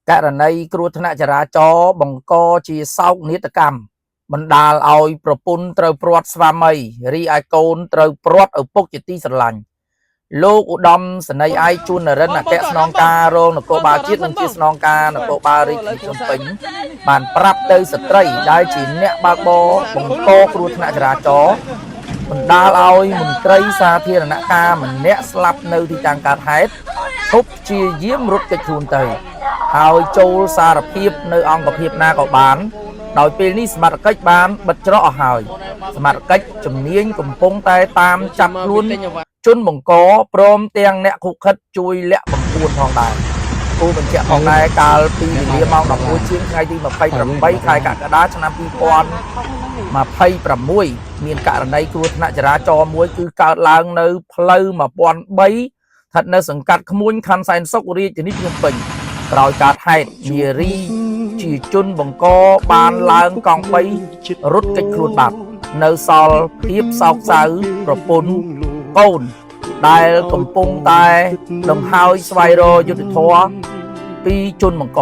ករណីគ្រោះថ្នាក់ចរាចរណ៍បង្កជាសោកនាដកម្មបណ្ដាលឲ្យប្រពន្ធត្រូវព្រាត់ស្វាមីរីឯកូនត្រូវព្រាត់ឪពុកជាទីស្រឡាញ់លោកឧត្តមសេនីយ៍ឯកជួននរិនអគ្គស្នងការរងនគរបាលជាតិនិងជាស្នងការនគរបាលរាជធានីភ្នំពេញបានប្រាប់ទៅស្ត្រីដែលជាអ្នកបើកបរបង្កគ្រោះថ្នាក់ចរាចរណ៍បណ្ដាលឲ្យមន្ត្រីសាធារណការម្នាក់ស្លាប់នៅទីតាំងកើតហេតុឈប់ព្យាយាមរត់គេចខ្លួនទៅហើយចូលសារភាពនៅអង្គភាពណាក៏បានដោយពេលនេះសមត្ថកិច្ចបានបិទច្រកអស់ហើយសមត្ថកិច្ចជំនាញកំពុងតែតាមចាប់ខ្លួនជនបង្កព្រមទាំងអ្នកឃុខិតជួយលាក់បង្ពួនផងដែរគូបញ្ជាក់ផងដែរកាលពីវេលាម៉ោង 11 ជាងថ្ងៃទី 28 ខែកក្កដាឆ្នាំ 2026 មានករណីគ្រោះថ្នាក់ចរាចរណ៍មួយគឺកើតឡើងនៅផ្លូវ 1003 ស្ថិតនៅសង្កាត់ក្មួយខណ្ឌសែនសុខរាជធានីភ្នំពេញក្រោយកើតហេតុនារីជាជនបង្កបានឡើងកង់3រត់គេចខ្លួនបាត់នៅសល់ភាពសោកសៅប្រពន្ធកូនដែលកំពុងតែដង្ហើយស្វែងរកយុត្តិធម៌ពីជនបង្ក